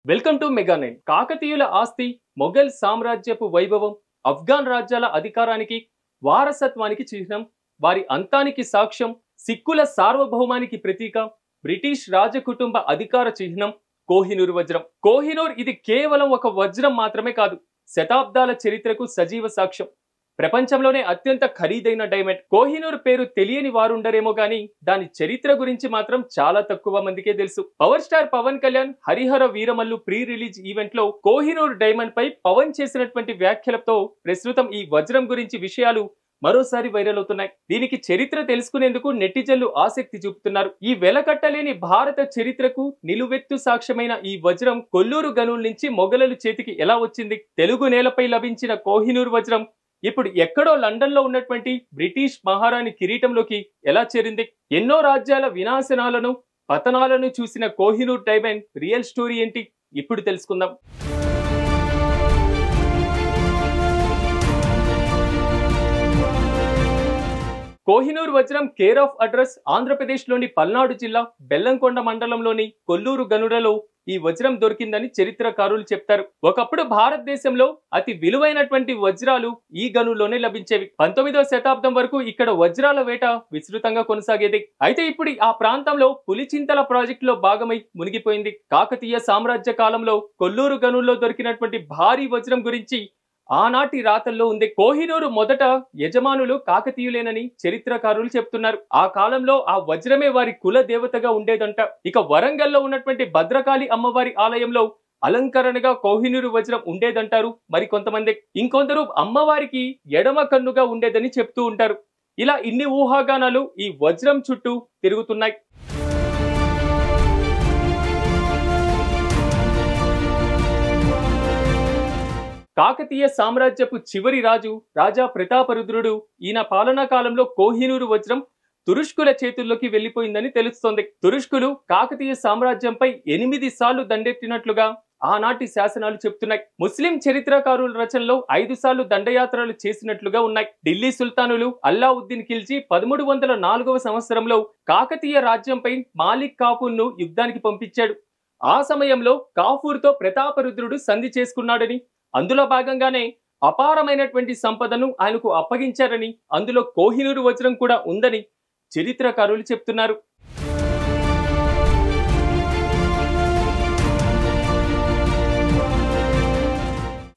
Welcome to mega 9. కాకతీయుల ఆస్తి, మొఘల్ సామ్రాజ్యపు వైభవం, ఆఫ్ఘన్ రాజ్యాల అధికారానికి, వారసత్వానికి చిహ్నం, వారి అంతానికి సాక్ష్యం, సిక్కుల సార్వభౌమానికి ప్రతీక, బ్రిటిష్ రాజకుటుంబ అధికార చిహ్నం కోహినూర్ వజ్రం. కోహినూర్ ఇది కేవలం ఒక వజ్రం మాత్రమే కాదు, శతాబ్దాల చరిత్రకు సజీవ సాక్ష్యం. ప్రపంచంలోనే అత్యంత ఖరీదైన డైమండ్. కోహినూర్ పేరు తెలియని వారుండరేమో గానీ దాని చరిత్ర గురించి మాత్రం చాలా తక్కువ మందికే తెలుసు. Power star Pawan Kalyan Harihara Veeramallu pre release event లో కోహినూర్ డైమండ్ పై పవన్ చేసినటువంటి వ్యాఖ్యలతో ప్రస్తుతం ఈ వజ్రం గురించి విషయాలు మరోసారి వైరల్ అవుతున్నాయి. దీనికి చరిత్ర తెలుసుకునేందుకు నెటిజన్లు ఆసక్తి చూపుతున్నారు. ఈ వెలకట్టలేని భారత చరిత్రకు నిలువెత్తు సాక్ష్యమైన ఈ వజ్రం కొల్లూరు గనుల నుంచి మొఘలుల చేతికి ఎలా వచ్చింది? తెలుగు నేలపై లభించిన కోహినూర్ వజ్రం ఇప్పుడు ఎక్కడో లండన్ లో ఉన్నటువంటి బ్రిటిష్ మహారాణి కిరీటంలోకి ఎలా చేరింది? ఎన్నో రాజ్యాల వినాశనాలను, పతనాలను చూసిన కోహినూర్ డైమండ్ రియల్ స్టోరీ ఏంటి? ఇప్పుడు తెలుసుకుందాం. కోహినూర్ వజ్రం కేర్ ఆఫ్ అడ్రస్ ఆంధ్రప్రదేశ్ లోని పల్నాడు జిల్లా బెల్లంకొండ మండలంలోని కొల్లూరు గనులలో ఈ వజ్రం దొరికిందని చరిత్రకారులు చెప్తారు. ఒకప్పుడు భారతదేశంలో అతి విలువైనటువంటి వజ్రాలు ఈ గనుల్లోనే లభించేవి. 19వ శతాబ్దం వరకు ఇక్కడ వజ్రాల వేట విస్తృతంగా కొనసాగేది. అయితే ఇప్పుడు ఆ ప్రాంతంలో పులిచింతల ప్రాజెక్టులో భాగమై మునిగిపోయింది. కాకతీయ సామ్రాజ్య కాలంలో కొల్లూరు గనుల్లో దొరికినటువంటి భారీ వజ్రం గురించి ఆనాటి రాతల్లో ఉంది. కోహినూరు మొదట యజమానులు కాకతీయులేనని చరిత్రకారులు చెప్తున్నారు. ఆ కాలంలో ఆ వజ్రమే వారి కుల దేవతగా ఉండేదంట. ఇక వరంగల్లో ఉన్నటువంటి భద్రకాళి అమ్మవారి ఆలయంలో అలంకరణగా కోహినూరు వజ్రం ఉండేదంటారు మరికొంతమంది. ఇంకొందరు అమ్మవారికి ఎడమ కన్నుగా ఉండేదని చెప్తూ ఉంటారు. ఇలా ఇన్ని ఊహాగానాలు ఈ వజ్రం చుట్టూ తిరుగుతున్నాయి. కాకతీయ సామ్రాజ్యపు చివరి రాజు రాజా ప్రతాపరుద్రుడు ఈయన పాలనా కాలంలో కోహినూరు వజ్రం తురుష్కుల చేతుల్లోకి వెళ్లిపోయిందని తెలుస్తోంది. తురుష్కులు కాకతీయ సామ్రాజ్యంపై 8 సార్లు దండెత్తినట్లుగా ఆనాటి శాసనాలు చెప్తున్నాయి. ముస్లిం చరిత్రకారుల రచనలో 5 సార్లు దండయాత్రలు చేసినట్లుగా ఉన్నాయి. ఢిల్లీ సుల్తానులు అల్లావుద్దీన్ ఖిల్జీ 1304వ సంవత్సరంలో కాకతీయ రాజ్యంపై మాలిక్ కాఫూర్ ను యుద్ధానికి పంపించాడు. ఆ సమయంలో కాఫూర్తో ప్రతాపరుద్రుడు సంధి చేసుకున్నాడని, అందులో భాగంగానే అపారమైనటువంటి సంపదను ఆయనకు అప్పగించారని, అందులో కోహినూరు వజ్రం కూడా ఉందని చరిత్రకారులు చెప్తున్నారు.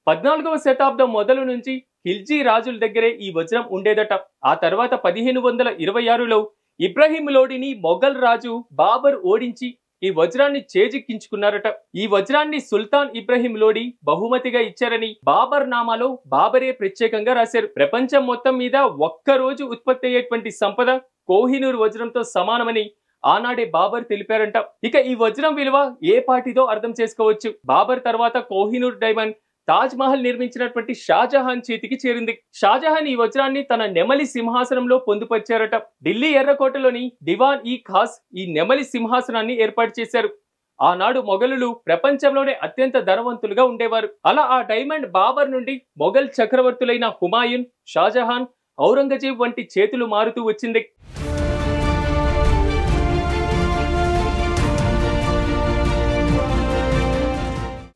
పద్నాలుగవ శతాబ్దం మొదలు నుంచి ఖిల్జీ రాజుల దగ్గరే ఈ వజ్రం ఉండేదట. ఆ తర్వాత 1526లో ఇబ్రహీం లోడిని మొఘల్ రాజు బాబర్ ఓడించి ఈ వజ్రాన్ని చేజిక్కించుకున్నారట. ఈ వజ్రాన్ని సుల్తాన్ ఇబ్రహీం లోడి బహుమతిగా ఇచ్చారని బాబర్ నామాలో బాబరే ప్రత్యేకంగా రాశారు. ప్రపంచం మొత్తం మీద ఒక్కరోజు ఉత్పత్తి అయ్యేటువంటి సంపద కోహినూర్ వజ్రంతో సమానమని ఆనాడే బాబర్ తెలిపారంట. ఇక ఈ వజ్రం విలువ ఏ పాటిదో అర్థం చేసుకోవచ్చు. బాబర్ తర్వాత కోహినూర్ డైమండ్ తాజ్ మహల్ నిర్మించినటువంటి షాజహాన్ చేతికి చేరింది. షాజహాన్ ఈ వజ్రాన్ని తన నెమలి సింహాసనంలో పొందుపరిచారట. ఢిల్లీ ఎర్రకోటలోని దివాన్ ఈ ఖాస్ ఈ నెమలి సింహాసనాన్ని ఏర్పాటు చేశారు. ఆనాడు మొఘలులు ప్రపంచంలోనే అత్యంత ధనవంతులుగా ఉండేవారు. అలా ఆ డైమండ్ బాబర్ నుండి మొఘల్ చక్రవర్తులైన హుమాయూన్, షాజహాన్, ఔరంగజేబ్ వంటి చేతులు మారుతూ వచ్చింది.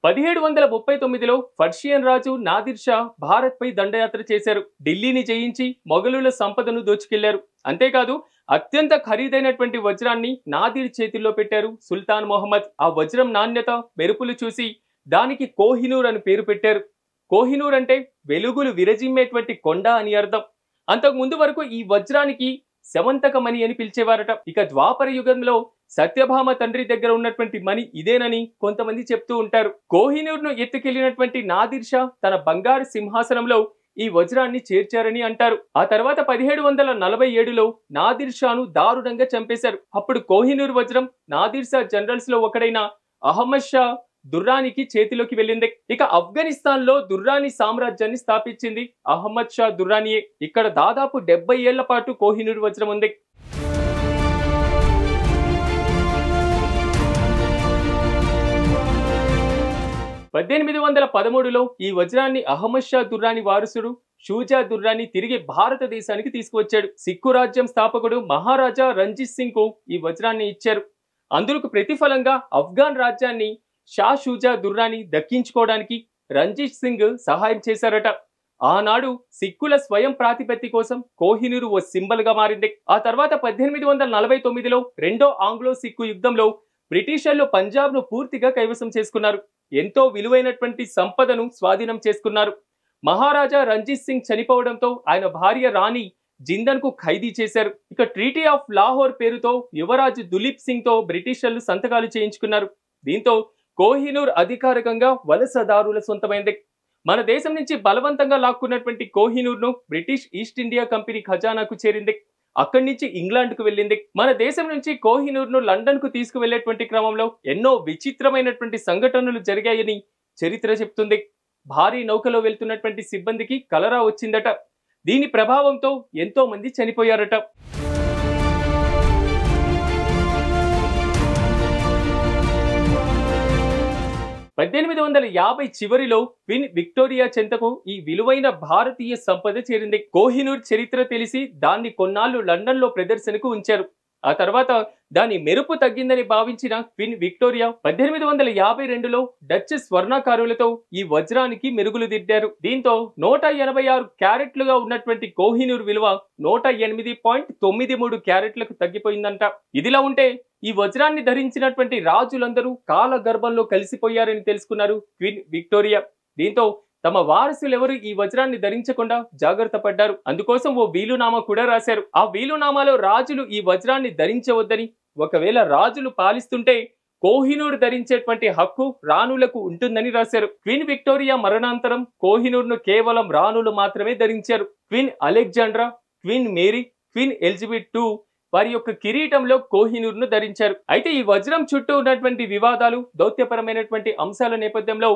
1739లో పర్షియన్ రాజు నాదిర్ షా భారత్ పై దండయాత్ర చేశారు. ఢిల్లీని జయించి మొఘలుల సంపదను దోచుకెళ్లారు. అంతేకాదు అత్యంత ఖరీదైనటువంటి వజ్రాన్ని నాదిర్ చేతుల్లో పెట్టారు సుల్తాన్ మొహమ్మద్. ఆ వజ్రం నాణ్యత, మెరుపులు చూసి దానికి కోహినూర్ అని పేరు పెట్టారు. కోహినూర్ అంటే వెలుగులు విరజిమ్మేటువంటి కొండ అని అర్థం. అంతకు ముందు వరకు ఈ వజ్రానికి శవంతకమణి అని పిలిచేవారట. ఇక ద్వాపర యుగంలో సత్యభామ తండ్రి దగ్గర ఉన్నటువంటి మణి ఇదేనని కొంతమంది చెప్తూ ఉంటారు. కోహినూర్ ను ఎత్తుకెళ్లినటువంటి నాదిర్ షా తన బంగారు సింహాసనంలో ఈ వజ్రాన్ని చేర్చారని అంటారు. ఆ తర్వాత 1747లో నాదిర్ షాను దారుణంగా చంపేశారు. అప్పుడు కోహినూర్ వజ్రం నాదిర్ షా జనరల్స్ లో ఒకడైన అహ్మద్ షా దుర్రానికి చేతిలోకి వెళ్ళింది. ఇక ఆఫ్ఘనిస్తాన్ లో దుర్రాని సామ్రాజ్యాన్ని స్థాపించింది అహ్మద్ షా దుర్రానియే. ఇక్కడ దాదాపు 70 ఏళ్ల పాటు కోహినూర్ వజ్రం ఉంది. 1813లో ఈ వజ్రాన్ని అహ్మద్ షా దుర్రాని వారసుడు షూజా దుర్రాని తిరిగి భారతదేశానికి తీసుకువచ్చాడు. సిక్కు రాజ్యం స్థాపకుడు మహారాజా రంజిత్ సింగ్ కు ఈ వజ్రాన్ని ఇచ్చారు. అందుకు ప్రతిఫలంగా ఆఫ్ఘన్ రాజ్యాన్ని షా షూజా దుర్రాని దక్కించుకోవడానికి రంజిత్ సింగ్ సహాయం చేశారట. ఆనాడు సిక్కుల స్వయం ప్రాతిపత్తి కోసం కోహినూర్ ఓ సింబల్ గా మారింది. ఆ తర్వాత 1849లో రెండో ఆంగ్లో సిక్కు యుద్ధంలో బ్రిటిషర్లు పంజాబ్ ను పూర్తిగా కైవసం చేసుకున్నారు. ఎంతో విలువైనటువంటి సంపదను స్వాధీనం చేసుకున్నారు. మహారాజా రంజిత్ సింగ్ చనిపోవడంతో ఆయన భార్య రాణి జిందన్ కు ఖైదీ చేశారు. ఇక ట్రీటీ ఆఫ్ లాహోర్ పేరుతో యువరాజు దులీప్ సింగ్ తో బ్రిటిషర్లు సంతకాలు చేయించుకున్నారు. దీంతో కోహినూర్ అధికారికంగా వలసదారుల సొంతమైంది. మన దేశం నుంచి బలవంతంగా లాక్కున్నటువంటి కోహినూర్ ను బ్రిటిష్ ఈస్ట్ ఇండియా కంపెనీ ఖజానాకు చేరింది. అక్కడి నుంచి ఇంగ్లాండ్ కు వెళ్ళింది. మన దేశం నుంచి కోహినూర్ ను లండన్ కు తీసుకువెళ్లేటువంటి క్రమంలో ఎన్నో విచిత్రమైనటువంటి సంఘటనలు జరిగాయని చరిత్ర చెప్తుంది. భారీ నౌకలో వెళ్తున్నటువంటి సిబ్బందికి కలరా వచ్చిందట. దీని ప్రభావంతో ఎంతో మంది చనిపోయారట. 1850 చివరిలో క్వీన్ విక్టోరియా చెంతకు ఈ విలువైన భారతీయ సంపద చేరింది. కోహినూర్ చరిత్ర తెలిసి దాన్ని కొన్నాళ్లు లండన్ లో ప్రదర్శనకు ఉంచారు. ఆ తర్వాత దాని మెరుపు తగ్గిందని భావించిన క్వీన్ విక్టోరియా 1852లో డచ్ స్వర్ణకారులతో ఈ వజ్రానికి మెరుగులు దిద్దారు. దీంతో 186 క్యారెట్లుగా ఉన్నటువంటి కోహినూర్ విలువ 108.93 క్యారెట్లకు తగ్గిపోయిందంట. ఇదిలా ఉంటే ఈ వజ్రాన్ని ధరించినటువంటి రాజులందరూ కాలగర్భంలో కలిసిపోయారని తెలుసుకున్నారు క్వీన్ విక్టోరియా. దీంతో తమ వారసులెవరు ఈ వజ్రాన్ని ధరించకుండా జాగ్రత్త పడ్డారు. అందుకోసం ఓ వీలునామా కూడా రాశారు. ఆ వీలునామాలో రాజులు ఈ వజ్రాన్ని ధరించవద్దని, ఒకవేళ రాజులు పాలిస్తుంటే కోహినూర్ ధరించేటువంటి హక్కు రాణులకు ఉంటుందని రాశారు. క్వీన్ విక్టోరియా మరణాంతరం కోహినూర్ ను కేవలం రాణులు మాత్రమే ధరించారు. Queen Alexandra, queen Mary, queen Elizabeth II వారి యొక్క కిరీటంలో కోహినూర్ ను ధరించారు. అయితే ఈ వజ్రం చుట్టూ ఉన్నటువంటి వివాదాలు, దౌత్యపరమైనటువంటి అంశాల నేపథ్యంలో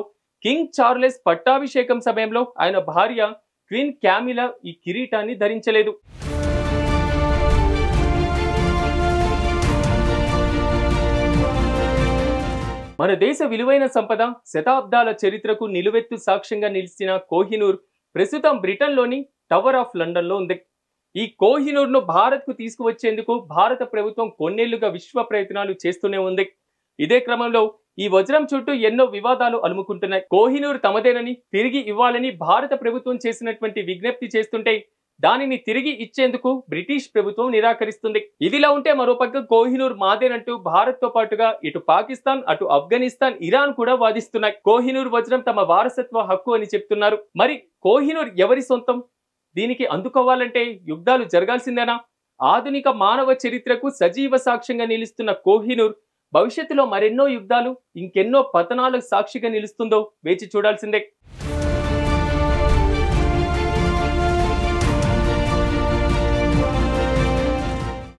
కింగ్ చార్లెస్ పట్టాభిషేకం సమయంలో ఆయన భార్య క్వీన్ క్యామిలా ఈ కిరీటాన్ని ధరించలేదు. మన దేశ విలువైన సంపద, శతాబ్దాల చరిత్రకు నిలువెత్తు సాక్ష్యంగా నిలిచిన కోహినూర్ ప్రస్తుతం బ్రిటన్లోని టవర్ ఆఫ్ లండన్ లో ఉంది. ఈ కోహినూర్ ను భారత్ కు తీసుకువచ్చేందుకు భారత ప్రభుత్వం కొన్నేళ్లుగా విశ్వ ప్రయత్నాలు చేస్తూనే ఉంది. ఇదే క్రమంలో ఈ వజ్రం చుట్టూ ఎన్నో వివాదాలు అలుముకుంటున్నాయి. కోహినూర్ తమదేనని, తిరిగి ఇవ్వాలని భారత ప్రభుత్వం చేసినటువంటి విజ్ఞప్తి చేస్తుంటే దానిని తిరిగి ఇచ్చేందుకు బ్రిటిష్ ప్రభుత్వం నిరాకరిస్తుంది. ఇదిలా ఉంటే మరోపక్క కోహినూర్ మాదేనంటూ భారత్ తో పాటుగా ఇటు పాకిస్తాన్, అటు ఆఫ్ఘనిస్తాన్, ఇరాన్ కూడా వాదిస్తున్నాయి. కోహినూర్ వజ్రం తమ వారసత్వ హక్కు అని చెప్తున్నారు. మరి కోహినూర్ ఎవరి సొంతం? దీనికి అందుకోవాలంటే యుద్ధాలు జరగాల్సిందేనా? ఆధునిక మానవ చరిత్రకు సజీవ సాక్ష్యంగా నిలుస్తున్న కోహినూర్ భవిష్యత్తులో మరెన్నో యుద్ధాలు, ఇంకెన్నో పతనాలకు సాక్షిగా నిలుస్తుందో వేచి చూడాల్సిందే.